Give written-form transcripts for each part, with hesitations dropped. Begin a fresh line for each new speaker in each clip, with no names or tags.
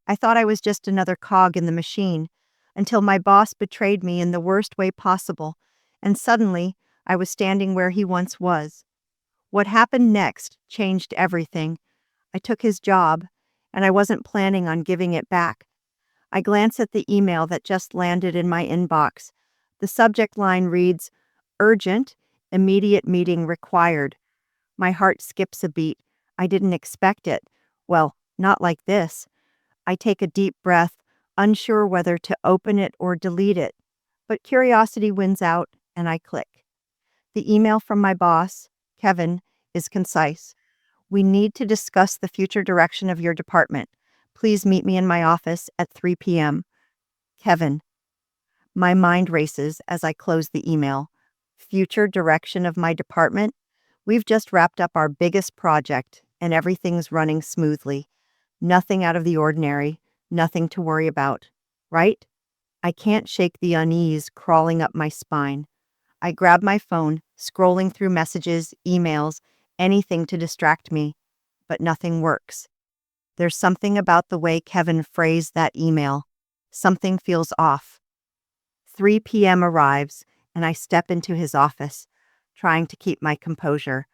I thought I was just another cog in the machine, until my boss betrayed me in the worst way possible, and suddenly I was standing where he once was. What happened next changed everything. I took his job, and I wasn't planning on giving it back. I glance at the email that just landed in my inbox. The subject line reads, "Urgent, immediate meeting required." My heart skips a beat. I didn't expect it. Well, not like this. I take a deep breath, unsure whether to open it or delete it. But curiosity wins out, and I click. The email from my boss, Kevin, is concise. "We need to discuss the future direction of your department. Please meet me in my office at 3 p.m. Kevin." My mind races as I close the email. Future direction of my department? We've just wrapped up our biggest project, and everything's running smoothly. Nothing out of the ordinary, nothing to worry about. Right? I can't shake the unease crawling up my spine. I grab my phone, scrolling through messages, emails, anything to distract me, but nothing works. There's something about the way Kevin phrased that email. Something feels off. 3 p.m. arrives, and I step into his office, trying to keep my composure.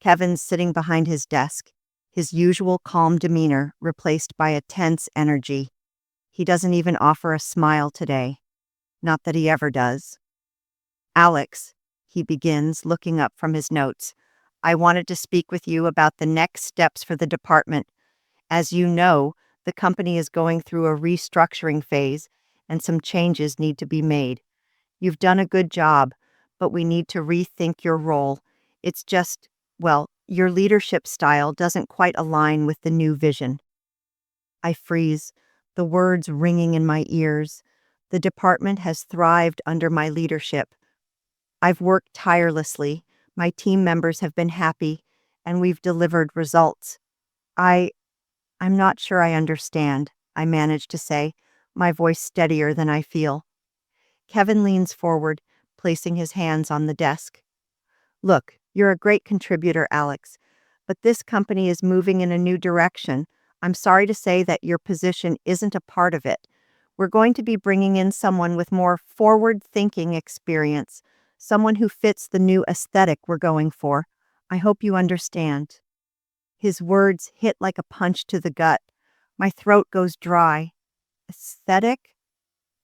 Kevin's sitting behind his desk, his usual calm demeanor replaced by a tense energy. He doesn't even offer a smile today. Not that he ever does. "Alex," he begins, looking up from his notes, "I wanted to speak with you about the next steps for the department. As you know, the company is going through a restructuring phase, and some changes need to be made. You've done a good job, but we need to rethink your role. It's just, well, your leadership style doesn't quite align with the new vision." I freeze, the words ringing in my ears. The department has thrived under my leadership. I've worked tirelessly, my team members have been happy, and we've delivered results. I I'm not sure I understand, I manage to say, my voice steadier than I feel. Kevin leans forward, placing his hands on the desk. "Look, you're a great contributor, Alex, but this company is moving in a new direction. I'm sorry to say that your position isn't a part of it. We're going to be bringing in someone with more forward-thinking experience, someone who fits the new aesthetic we're going for. I hope you understand." His words hit like a punch to the gut. My throat goes dry. Aesthetic?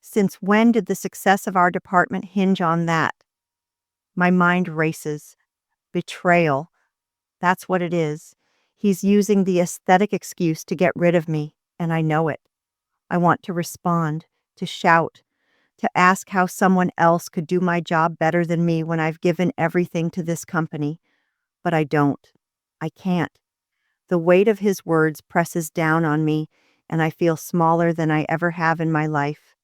Since when did the success of our department hinge on that? My mind races. Betrayal. That's what it is. He's using the aesthetic excuse to get rid of me, and I know it. I want to respond, to shout, to ask how someone else could do my job better than me when I've given everything to this company. But I don't. I can't. The weight of his words presses down on me, and I feel smaller than I ever have in my life.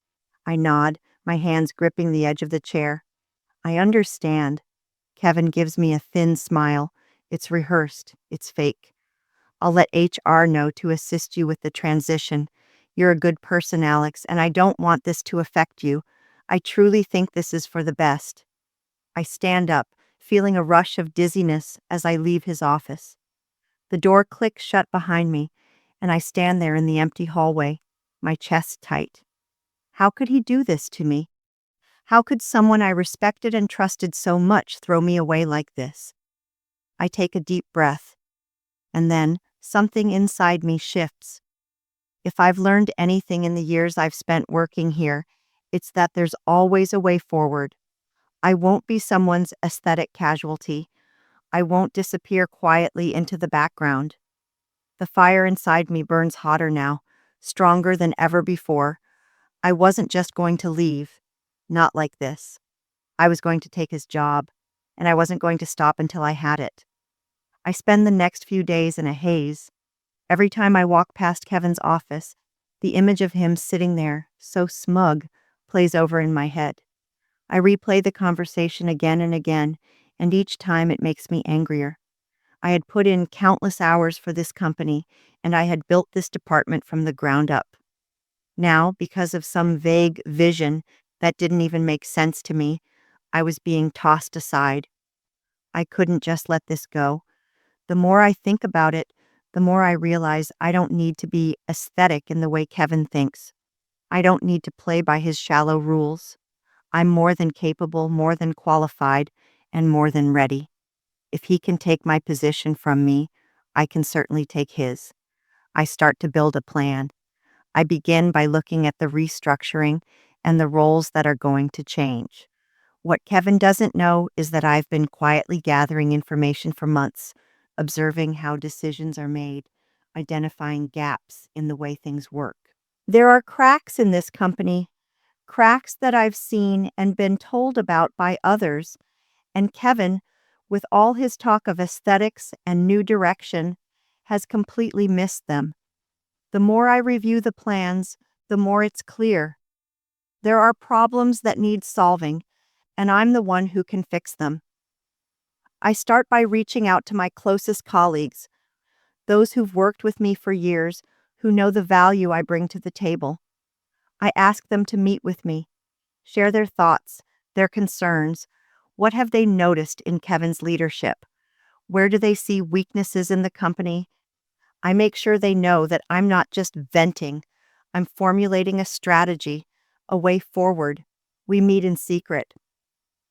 I nod, my hands gripping the edge of the chair. "I understand." Kevin gives me a thin smile. "It's rehearsed. It's fake. I'll let HR know to assist you with the transition. You're a good person, Alex, and I don't want this to affect you. I truly think this is for the best." I stand up, feeling a rush of dizziness as I leave his office. The door clicks shut behind me, and I stand there in the empty hallway, my chest tight. How could he do this to me? How could someone I respected and trusted so much throw me away like this? I take a deep breath, and then something inside me shifts. If I've learned anything in the years I've spent working here, it's that there's always a way forward. I won't be someone's aesthetic casualty. I won't disappear quietly into the background. The fire inside me burns hotter now, stronger than ever before. I wasn't just going to leave. Not like this. I was going to take his job, and I wasn't going to stop until I had it. I spend the next few days in a haze. Every time I walk past Kevin's office, the image of him sitting there, so smug, plays over in my head. I replay the conversation again and again, and each time it makes me angrier. I had put in countless hours for this company, and I had built this department from the ground up. Now, because of some vague vision that didn't even make sense to me, I was being tossed aside. I couldn't just let this go. The more I think about it, the more I realize I don't need to be aesthetic in the way Kevin thinks. I don't need to play by his shallow rules. I'm more than capable, more than qualified, and more than ready. If he can take my position from me, I can certainly take his. I start to build a plan. I begin by looking at the restructuring and the roles that are going to change. What Kevin doesn't know is that I've been quietly gathering information for months, observing how decisions are made, identifying gaps in the way things work. There are cracks in this company, cracks that I've seen and been told about by others, and Kevin, with all his talk of aesthetics and new direction, has completely missed them. The more I review the plans, the more it's clear. There are problems that need solving, and I'm the one who can fix them. I start by reaching out to my closest colleagues, those who've worked with me for years, who know the value I bring to the table. I ask them to meet with me, share their thoughts, their concerns. What have they noticed in Kevin's leadership? Where do they see weaknesses in the company? I make sure they know that I'm not just venting, I'm formulating a strategy, a way forward. We meet in secret.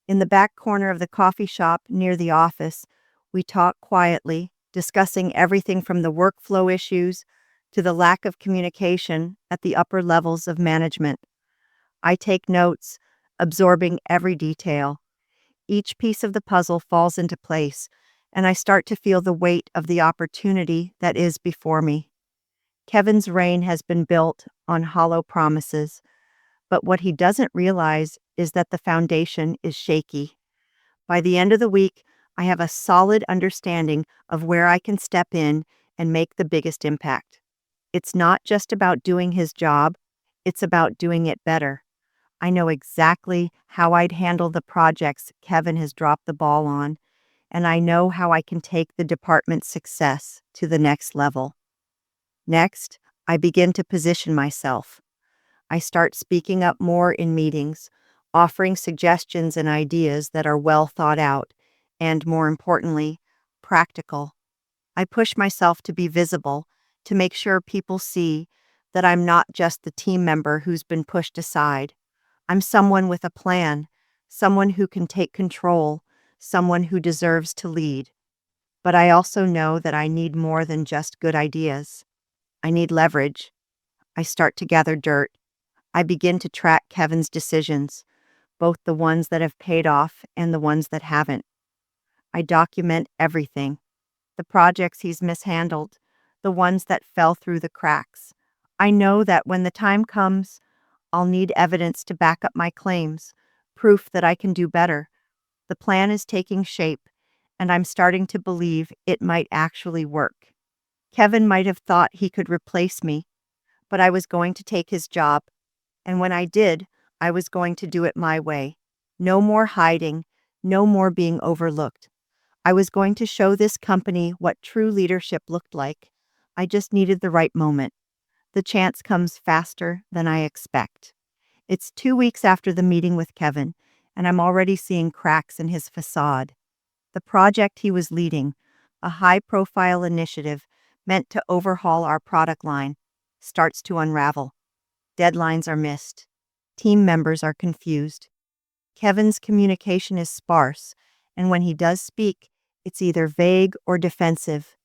In the back corner of the coffee shop near the office, we talk quietly, discussing everything from the workflow issues to the lack of communication at the upper levels of management. I take notes, absorbing every detail. Each piece of the puzzle falls into place, and I start to feel the weight of the opportunity that is before me. Kevin's reign has been built on hollow promises, but what he doesn't realize is that the foundation is shaky. By the end of the week, I have a solid understanding of where I can step in and make the biggest impact. It's not just about doing his job, it's about doing it better. I know exactly how I'd handle the projects Kevin has dropped the ball on, and I know how I can take the department's success to the next level. Next, I begin to position myself. I start speaking up more in meetings, offering suggestions and ideas that are well thought out, and more importantly, practical. I push myself to be visible, to make sure people see that I'm not just the team member who's been pushed aside. I'm someone with a plan, someone who can take control, someone who deserves to lead. But I also know that I need more than just good ideas. I need leverage. I start to gather dirt. I begin to track Kevin's decisions, both the ones that have paid off and the ones that haven't. I document everything, the projects he's mishandled, the ones that fell through the cracks. I know that when the time comes, I'll need evidence to back up my claims, proof that I can do better. The plan is taking shape, and I'm starting to believe it might actually work. Kevin might have thought he could replace me, but I was going to take his job, and when I did, I was going to do it my way. No more hiding, no more being overlooked. I was going to show this company what true leadership looked like. I just needed the right moment. The chance comes faster than I expect. It's 2 weeks after the meeting with Kevin, and I'm already seeing cracks in his facade. The project he was leading, a high-profile initiative meant to overhaul our product line, starts to unravel. Deadlines are missed. Team members are confused. Kevin's communication is sparse, and when he does speak, it's either vague or defensive.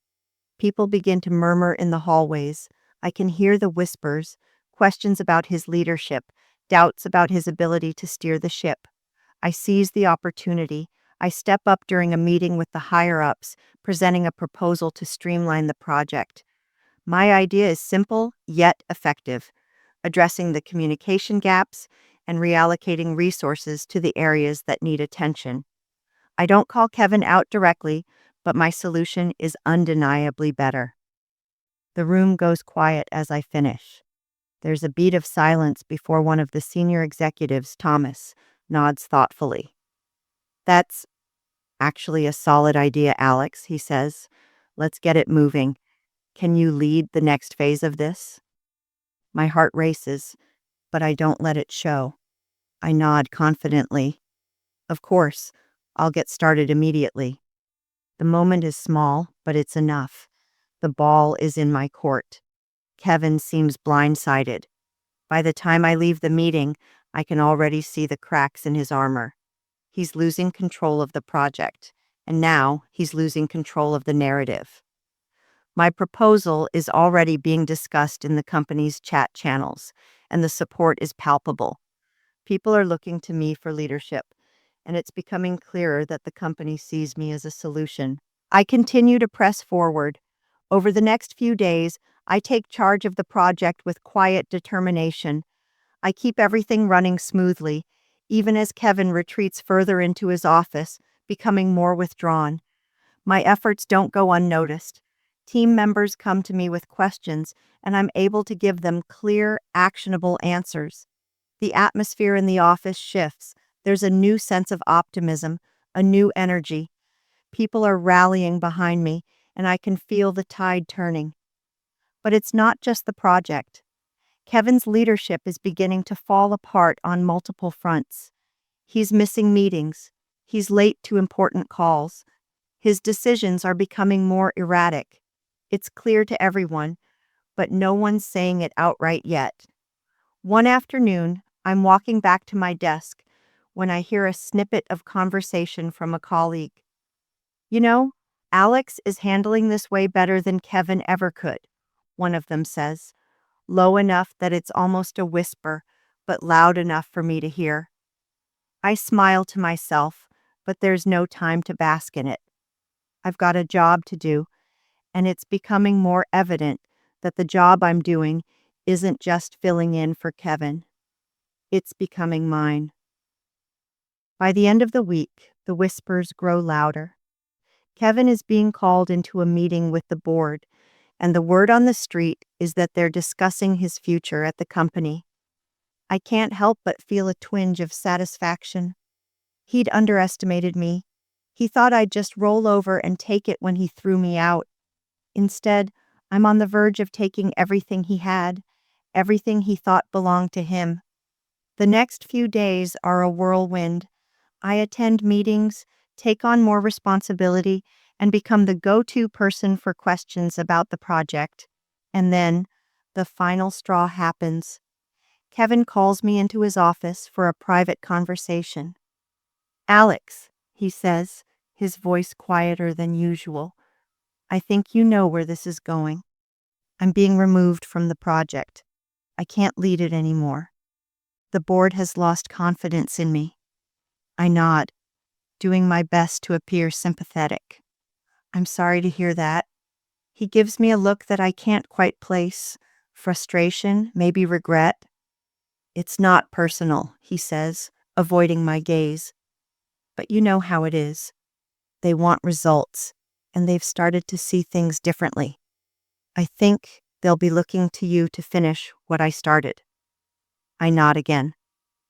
People begin to murmur in the hallways. I can hear the whispers, questions about his leadership, doubts about his ability to steer the ship. I seize the opportunity. I step up during a meeting with the higher-ups, presenting a proposal to streamline the project. My idea is simple, yet effective, addressing the communication gaps and reallocating resources to the areas that need attention. I don't call Kevin out directly, but my solution is undeniably better. The room goes quiet as I finish. There's a beat of silence before one of the senior executives, Thomas, nods thoughtfully. "That's actually a solid idea, Alex," he says. "Let's get it moving. Can you lead the next phase of this?" My heart races, but I don't let it show. I nod confidently. "Of course, I'll get started immediately." The moment is small, but it's enough. The ball is in my court. Kevin seems blindsided. By the time I leave the meeting, I can already see the cracks in his armor. He's losing control of the project, and now he's losing control of the narrative. My proposal is already being discussed in the company's chat channels, and the support is palpable. People are looking to me for leadership, and it's becoming clearer that the company sees me as a solution. I continue to press forward. Over the next few days, I take charge of the project with quiet determination. I keep everything running smoothly, even as Kevin retreats further into his office, becoming more withdrawn. My efforts don't go unnoticed. Team members come to me with questions, and I'm able to give them clear, actionable answers. The atmosphere in the office shifts. There's a new sense of optimism, a new energy. People are rallying behind me, and I can feel the tide turning. But it's not just the project. Kevin's leadership is beginning to fall apart on multiple fronts. He's missing meetings. He's late to important calls. His decisions are becoming more erratic. It's clear to everyone, but no one's saying it outright yet. One afternoon, I'm walking back to my desk when I hear a snippet of conversation from a colleague. You know, Alex is handling this way better than Kevin ever could, one of them says, low enough that it's almost a whisper, but loud enough for me to hear. I smile to myself, but there's no time to bask in it. I've got a job to do, and it's becoming more evident that the job I'm doing isn't just filling in for Kevin. It's becoming mine. By the end of the week, the whispers grow louder. Kevin is being called into a meeting with the board, and the word on the street is that they're discussing his future at the company. I can't help but feel a twinge of satisfaction. He'd underestimated me. He thought I'd just roll over and take it when he threw me out. Instead, I'm on the verge of taking everything he had, everything he thought belonged to him. The next few days are a whirlwind. I attend meetings, take on more responsibility, and become the go-to person for questions about the project. And then, the final straw happens. Kevin calls me into his office for a private conversation. "Alex," he says, his voice quieter than usual, "I think you know where this is going. I'm being removed from the project. I can't lead it anymore. The board has lost confidence in me." I nod, doing my best to appear sympathetic. "I'm sorry to hear that." He gives me a look that I can't quite place. Frustration, maybe regret. "It's not personal," he says, avoiding my gaze. "But you know how it is. They want results, and they've started to see things differently. I think they'll be looking to you to finish what I started." I nod again.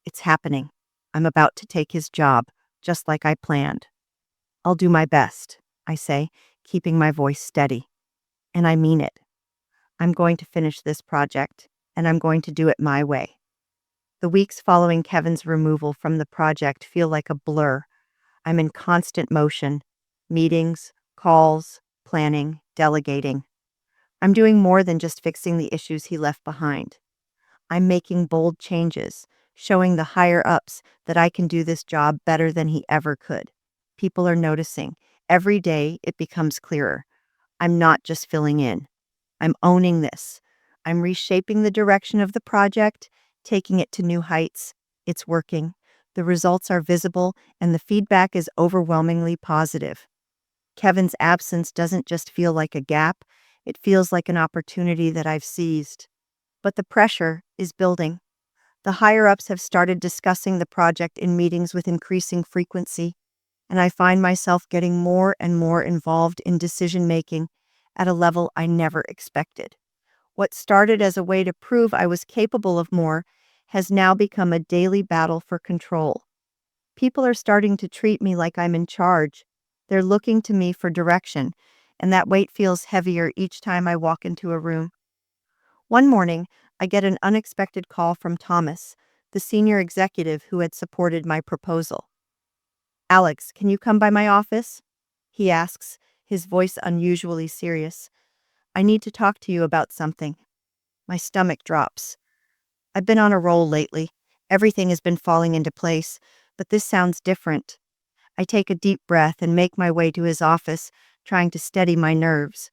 It's happening. I'm about to take his job, just like I planned. "I'll do my best," I say, keeping my voice steady. And I mean it. I'm going to finish this project, and I'm going to do it my way. The weeks following Kevin's removal from the project feel like a blur. I'm in constant motion. Meetings, calls, planning, delegating. I'm doing more than just fixing the issues he left behind. I'm making bold changes, showing the higher-ups that I can do this job better than he ever could. People are noticing. Every day, it becomes clearer. I'm not just filling in. I'm owning this. I'm reshaping the direction of the project, taking it to new heights. It's working. The results are visible, and the feedback is overwhelmingly positive. Kevin's absence doesn't just feel like a gap, it feels like an opportunity that I've seized. But the pressure is building. The higher-ups have started discussing the project in meetings with increasing frequency, and I find myself getting more and more involved in decision-making at a level I never expected. What started as a way to prove I was capable of more has now become a daily battle for control. People are starting to treat me like I'm in charge. They're looking to me for direction, and that weight feels heavier each time I walk into a room. One morning, I get an unexpected call from Thomas, the senior executive who had supported my proposal. "Alex, can you come by my office?" he asks, his voice unusually serious. I need to talk to you about something. My stomach drops. I've been on a roll lately. Everything has been falling into place, but this sounds different. I take a deep breath and make my way to his office, trying to steady my nerves.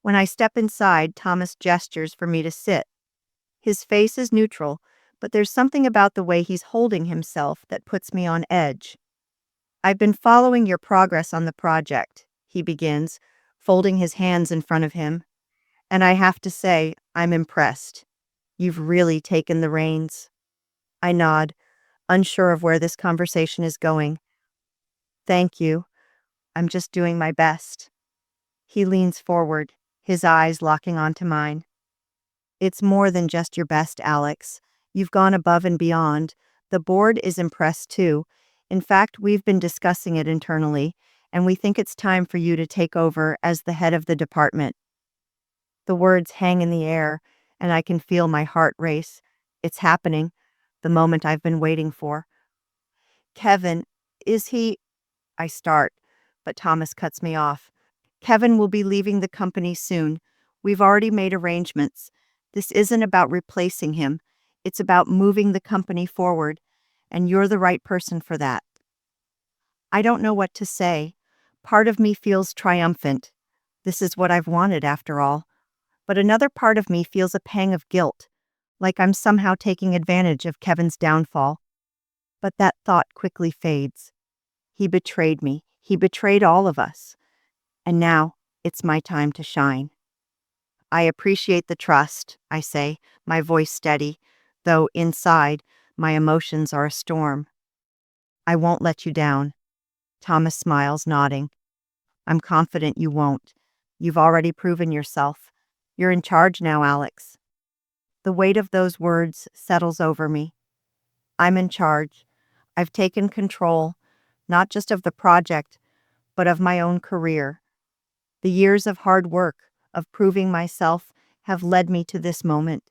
When I step inside, Thomas gestures for me to sit. His face is neutral, but there's something about the way he's holding himself that puts me on edge. I've been following your progress on the project, he begins, folding his hands in front of him, and I have to say, I'm impressed. You've really taken the reins. I nod, unsure of where this conversation is going. Thank you. I'm just doing my best. He leans forward, his eyes locking onto mine. It's more than just your best, Alex. You've gone above and beyond. The board is impressed too. In fact, we've been discussing it internally, and we think it's time for you to take over as the head of the department. The words hang in the air, and I can feel my heart race. It's happening, the moment I've been waiting for. Kevin, is he? I start, but Thomas cuts me off. Kevin will be leaving the company soon. We've already made arrangements. This isn't about replacing him. It's about moving the company forward, and you're the right person for that. I don't know what to say. Part of me feels triumphant. This is what I've wanted after all. But another part of me feels a pang of guilt, like I'm somehow taking advantage of Kevin's downfall. But that thought quickly fades. He betrayed me. He betrayed all of us. And now, it's my time to shine. I appreciate the trust, I say, my voice steady, though inside, my emotions are a storm. I won't let you down. Thomas smiles, nodding. I'm confident you won't. You've already proven yourself. You're in charge now, Alex. The weight of those words settles over me. I'm in charge. I've taken control, not just of the project, but of my own career. The years of hard work, of proving myself, have led me to this moment.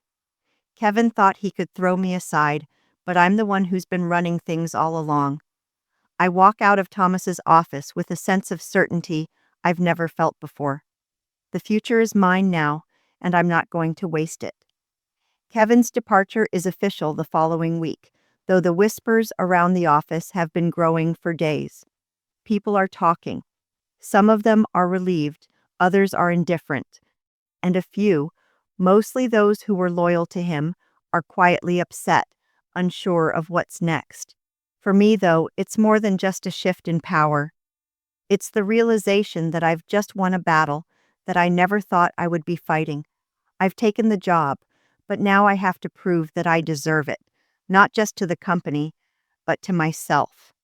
Kevin thought he could throw me aside, but I'm the one who's been running things all along. I walk out of Thomas's office with a sense of certainty I've never felt before. The future is mine now, and I'm not going to waste it. Kevin's departure is official the following week, though the whispers around the office have been growing for days. People are talking. Some of them are relieved, others are indifferent, and a few, mostly those who were loyal to him, are quietly upset, unsure of what's next. For me, though, it's more than just a shift in power. It's the realization that I've just won a battle that I never thought I would be fighting. I've taken the job, but now I have to prove that I deserve it, not just to the company, but to myself.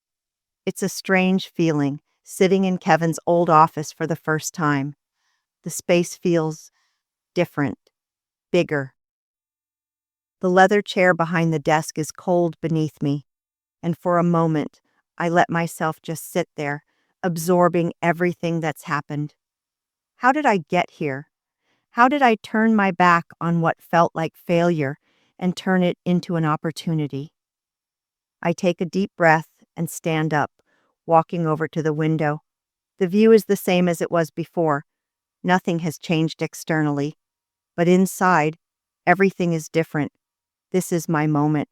It's a strange feeling, sitting in Kevin's old office for the first time. The space feels different, bigger. The leather chair behind the desk is cold beneath me, and for a moment, I let myself just sit there, absorbing everything that's happened. How did I get here? How did I turn my back on what felt like failure and turn it into an opportunity? I take a deep breath and stand up, walking over to the window. The view is the same as it was before. Nothing has changed externally. But inside, everything is different. This is my moment.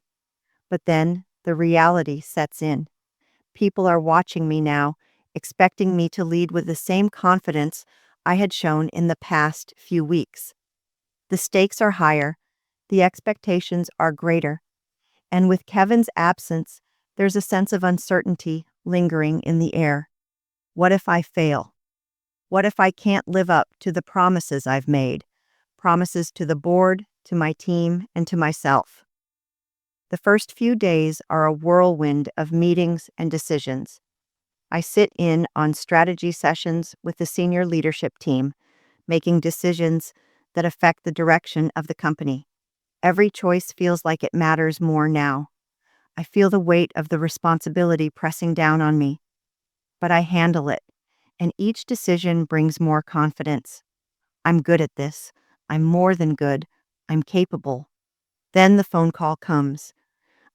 But then, the reality sets in. People are watching me now, expecting me to lead with the same confidence I had shown in the past few weeks. The stakes are higher, the expectations are greater, and with Kevin's absence, there's a sense of uncertainty lingering in the air. What if I fail? What if I can't live up to the promises I've made? Promises to the board, to my team, and to myself. The first few days are a whirlwind of meetings and decisions. I sit in on strategy sessions with the senior leadership team, making decisions that affect the direction of the company. Every choice feels like it matters more now. I feel the weight of the responsibility pressing down on me. But I handle it, and each decision brings more confidence. I'm good at this. I'm more than good. I'm capable. Then the phone call comes.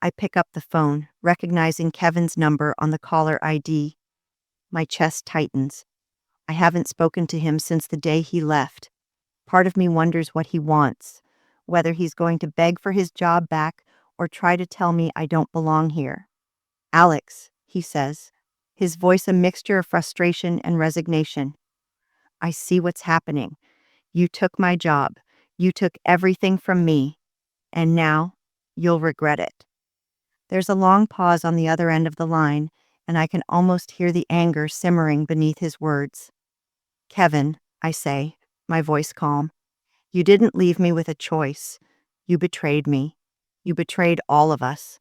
I pick up the phone, recognizing Kevin's number on the caller ID. My chest tightens. I haven't spoken to him since the day he left. Part of me wonders what he wants, whether he's going to beg for his job back or try to tell me I don't belong here. Alex, he says, his voice a mixture of frustration and resignation. I see what's happening. You took my job. You took everything from me. And now you'll regret it. There's a long pause on the other end of the line, and I can almost hear the anger simmering beneath his words. Kevin, I say, my voice calm, you didn't leave me with a choice. You betrayed me. You betrayed all of us.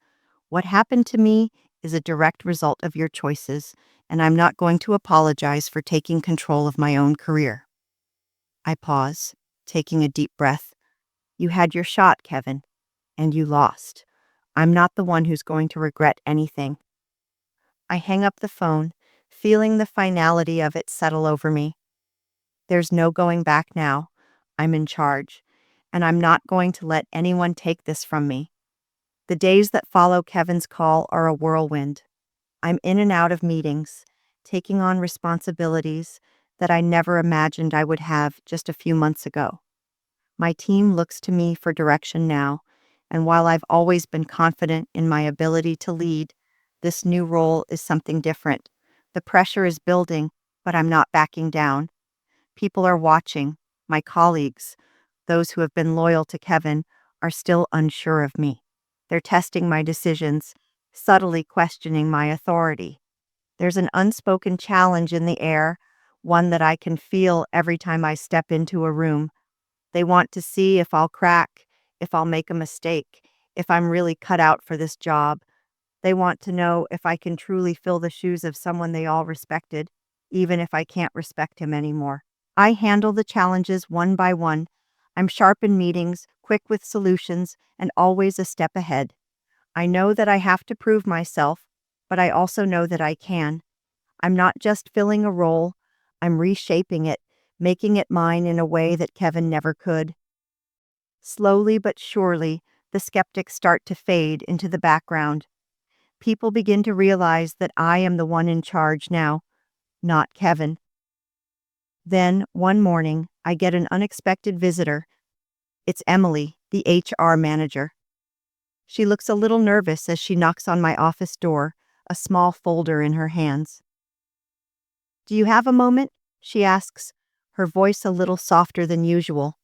What happened to me is a direct result of your choices, and I'm not going to apologize for taking control of my own career. I pause, taking a deep breath. You had your shot, Kevin, and you lost. I'm not the one who's going to regret anything. I hang up the phone, feeling the finality of it settle over me. There's no going back now. I'm in charge, and I'm not going to let anyone take this from me. The days that follow Kevin's call are a whirlwind. I'm in and out of meetings, taking on responsibilities that I never imagined I would have just a few months ago. My team looks to me for direction now, and while I've always been confident in my ability to lead, this new role is something different. The pressure is building, but I'm not backing down. People are watching. My colleagues, those who have been loyal to Kevin, are still unsure of me. They're testing my decisions, subtly questioning my authority. There's an unspoken challenge in the air, one that I can feel every time I step into a room. They want to see if I'll crack, if I'll make a mistake, if I'm really cut out for this job. They want to know if I can truly fill the shoes of someone they all respected, even if I can't respect him anymore. I handle the challenges one by one. I'm sharp in meetings, quick with solutions, and always a step ahead. I know that I have to prove myself, but I also know that I can. I'm not just filling a role, I'm reshaping it, making it mine in a way that Kevin never could. Slowly but surely, the skeptics start to fade into the background. People begin to realize that I am the one in charge now, not Kevin. Then, one morning, I get an unexpected visitor. It's Emily, the HR manager. She looks a little nervous as she knocks on my office door, a small folder in her hands. "Do you have a moment?" she asks, her voice a little softer than usual.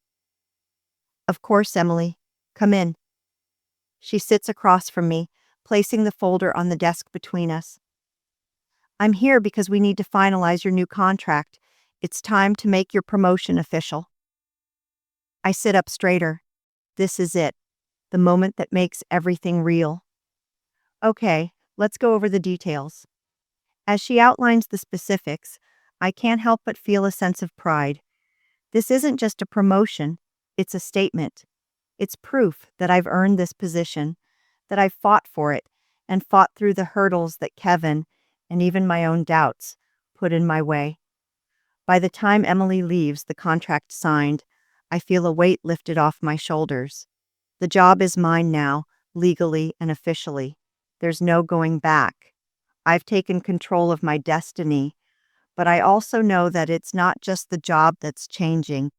"Of course, Emily. Come in." She sits across from me, placing the folder on the desk between us. "I'm here because we need to finalize your new contract. It's time to make your promotion official." I sit up straighter. This is it, the moment that makes everything real. "Okay, let's go over the details." As she outlines the specifics, I can't help but feel a sense of pride. This isn't just a promotion, it's a statement. It's proof that I've earned this position, that I've fought for it, and fought through the hurdles that Kevin, and even my own doubts, put in my way. By the time Emily leaves, the contract signed, I feel a weight lifted off my shoulders. The job is mine now, legally and officially. There's no going back. I've taken control of my destiny, but I also know that it's not just the job that's changing.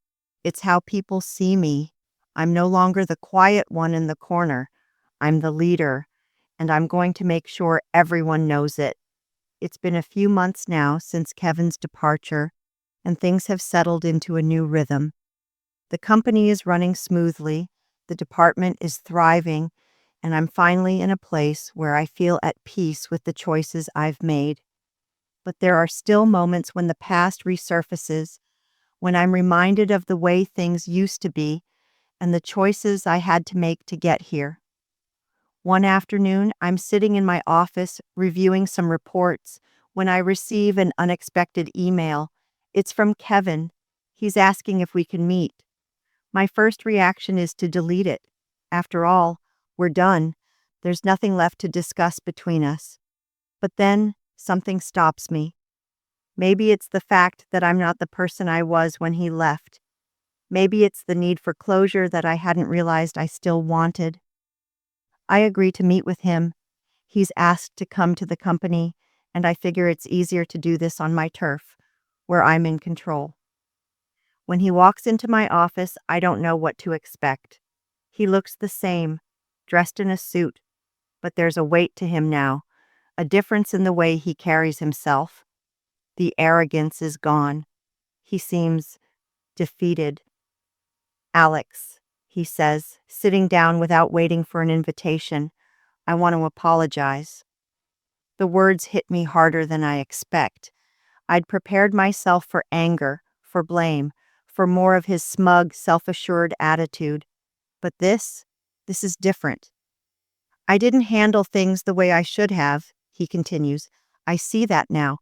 It's how people see me. I'm no longer the quiet one in the corner. I'm the leader, and I'm going to make sure everyone knows it. It's been a few months now since Kevin's departure, and things have settled into a new rhythm. The company is running smoothly, the department is thriving, and I'm finally in a place where I feel at peace with the choices I've made. But there are still moments when the past resurfaces, when I'm reminded of the way things used to be and the choices I had to make to get here. One afternoon, I'm sitting in my office reviewing some reports when I receive an unexpected email. It's from Kevin. He's asking if we can meet. My first reaction is to delete it. After all, we're done. There's nothing left to discuss between us. But then, something stops me. Maybe it's the fact that I'm not the person I was when he left. Maybe it's the need for closure that I hadn't realized I still wanted. I agree to meet with him. He's asked to come to the company, and I figure it's easier to do this on my turf, where I'm in control. When he walks into my office, I don't know what to expect. He looks the same, dressed in a suit, but there's a weight to him now, a difference in the way he carries himself. The arrogance is gone. He seems defeated. "Alex," he says, sitting down without waiting for an invitation, "I want to apologize." The words hit me harder than I expect. I'd prepared myself for anger, for blame, for more of his smug, self-assured attitude. But this is different. "I didn't handle things the way I should have," he continues. "I see that now.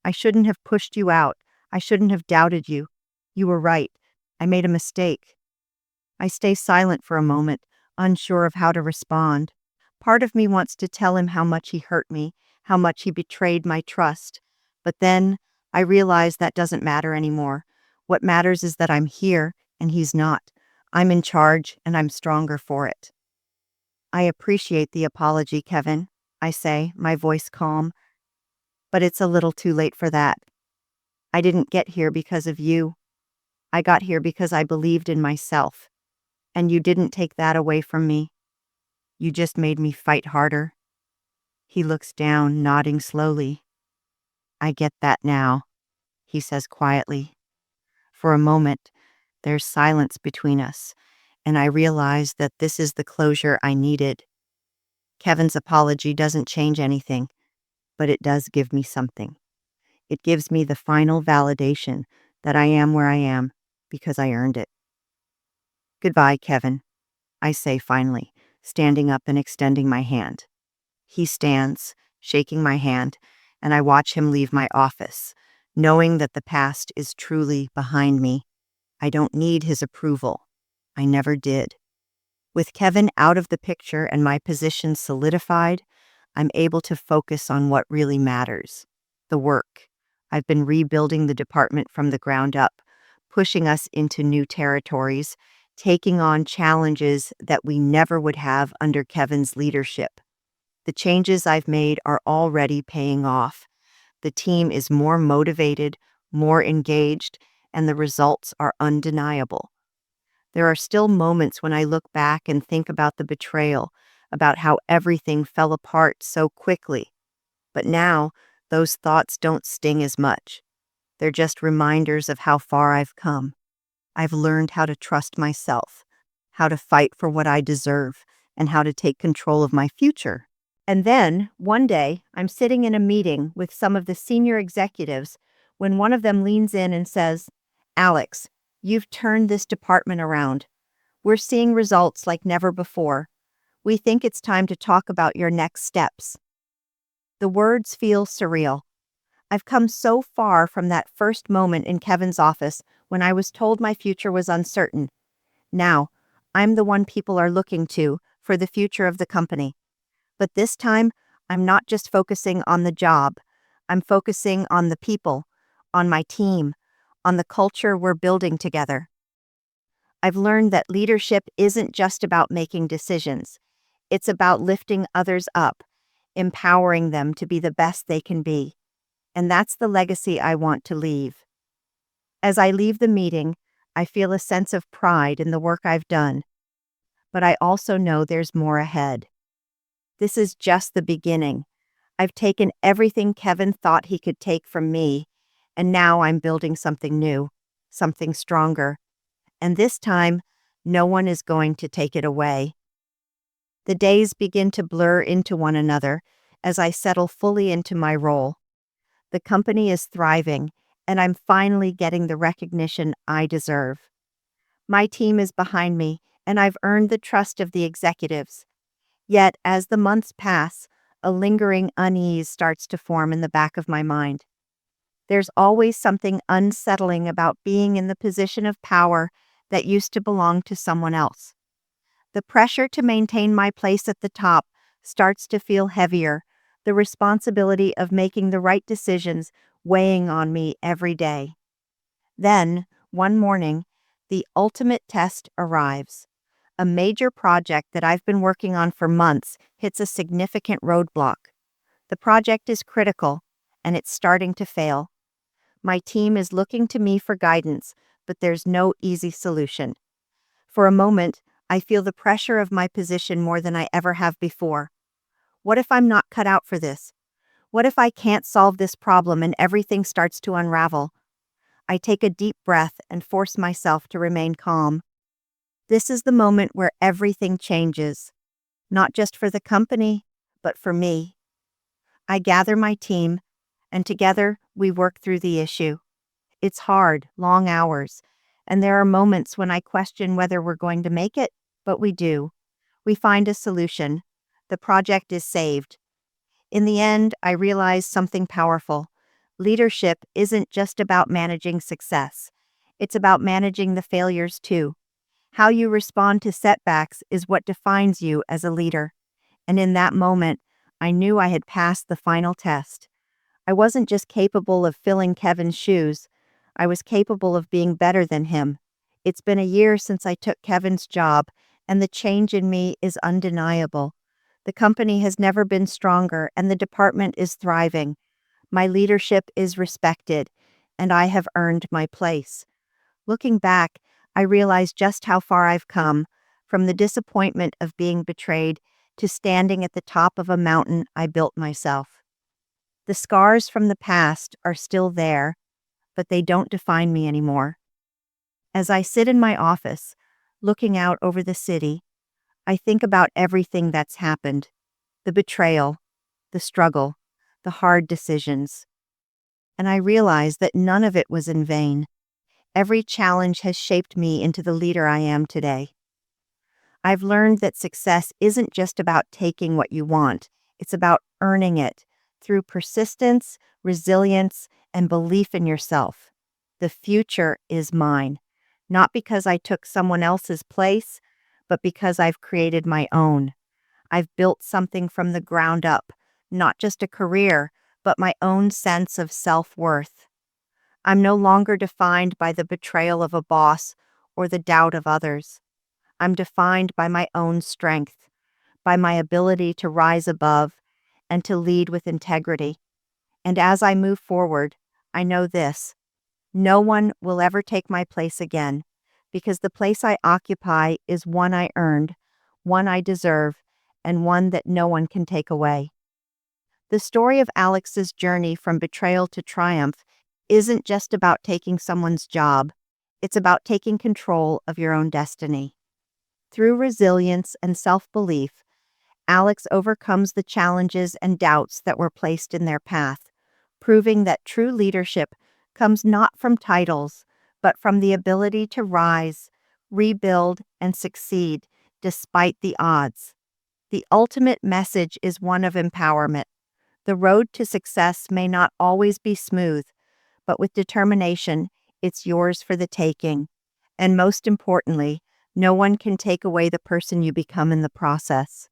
I shouldn't have pushed you out. I shouldn't have doubted you. You were right. I made a mistake." I stay silent for a moment, unsure of how to respond. Part of me wants to tell him how much he hurt me, how much he betrayed my trust. But then I realize that doesn't matter anymore. What matters is that I'm here and he's not. I'm in charge and I'm stronger for it. "I appreciate the apology, Kevin," I say, my voice calm. "But it's a little too late for that. I didn't get here because of you. I got here because I believed in myself. And you didn't take that away from me. You just made me fight harder." He looks down, nodding slowly. "I get that now," he says quietly. For a moment, there's silence between us, and I realize that this is the closure I needed. Kevin's apology doesn't change anything, but it does give me something. It gives me the final validation that I am where I am because I earned it. "Goodbye, Kevin," I say finally, standing up and extending my hand. He stands, shaking my hand, and I watch him leave my office, knowing that the past is truly behind me. I don't need his approval. I never did. With Kevin out of the picture and my position solidified, I'm able to focus on what really matters: the work. I've been rebuilding the department from the ground up, pushing us into new territories, taking on challenges that we never would have under Kevin's leadership. The changes I've made are already paying off. The team is more motivated, more engaged, and the results are undeniable. There are still moments when I look back and think about the betrayal, about how everything fell apart so quickly. But now, those thoughts don't sting as much. They're just reminders of how far I've come. I've learned how to trust myself, how to fight for what I deserve, and how to take control of my future. And then, one day, I'm sitting in a meeting with some of the senior executives when one of them leans in and says, "Alex, you've turned this department around. We're seeing results like never before. We think it's time to talk about your next steps." The words feel surreal. I've come so far from that first moment in Kevin's office when I was told my future was uncertain. Now, I'm the one people are looking to for the future of the company. But this time, I'm not just focusing on the job. I'm focusing on the people, on my team, on the culture we're building together. I've learned that leadership isn't just about making decisions. It's about lifting others up, empowering them to be the best they can be. And that's the legacy I want to leave. As I leave the meeting, I feel a sense of pride in the work I've done. But I also know there's more ahead. This is just the beginning. I've taken everything Kevin thought he could take from me, and now I'm building something new, something stronger. And this time, no one is going to take it away. The days begin to blur into one another as I settle fully into my role. The company is thriving, and I'm finally getting the recognition I deserve. My team is behind me, and I've earned the trust of the executives. Yet, as the months pass, a lingering unease starts to form in the back of my mind. There's always something unsettling about being in the position of power that used to belong to someone else. The pressure to maintain my place at the top starts to feel heavier, the responsibility of making the right decisions weighing on me every day. Then, one morning, the ultimate test arrives. A major project that I've been working on for months hits a significant roadblock. The project is critical, and it's starting to fail. My team is looking to me for guidance, but there's no easy solution. For a moment, I feel the pressure of my position more than I ever have before. What if I'm not cut out for this? What if I can't solve this problem and everything starts to unravel? I take a deep breath and force myself to remain calm. This is the moment where everything changes, not just for the company, but for me. I gather my team, and together we work through the issue. It's hard, long hours, and there are moments when I question whether we're going to make it, but we do. We find a solution. The project is saved. In the end, I realize something powerful. Leadership isn't just about managing success. It's about managing the failures too. How you respond to setbacks is what defines you as a leader. And in that moment, I knew I had passed the final test. I wasn't just capable of filling Kevin's shoes, I was capable of being better than him. It's been a year since I took Kevin's job, and the change in me is undeniable. The company has never been stronger, and the department is thriving. My leadership is respected, and I have earned my place. Looking back, I realize just how far I've come, from the disappointment of being betrayed to standing at the top of a mountain I built myself. The scars from the past are still there, but they don't define me anymore. As I sit in my office, looking out over the city, I think about everything that's happened: the betrayal, the struggle, the hard decisions. And I realize that none of it was in vain. Every challenge has shaped me into the leader I am today. I've learned that success isn't just about taking what you want, it's about earning it through persistence, resilience, and belief in yourself. The future is mine, not because I took someone else's place, but because I've created my own. I've built something from the ground up, not just a career, but my own sense of self-worth. I'm no longer defined by the betrayal of a boss or the doubt of others. I'm defined by my own strength, by my ability to rise above and to lead with integrity. And as I move forward, I know this: no one will ever take my place again, because the place I occupy is one I earned, one I deserve, and one that no one can take away. The story of Alex's journey from betrayal to triumph isn't just about taking someone's job, it's about taking control of your own destiny. Through resilience and self-belief, Alex overcomes the challenges and doubts that were placed in their path, proving that true leadership comes not from titles, but from the ability to rise, rebuild, and succeed despite the odds. The ultimate message is one of empowerment. The road to success may not always be smooth, but with determination, it's yours for the taking. And most importantly, no one can take away the person you become in the process.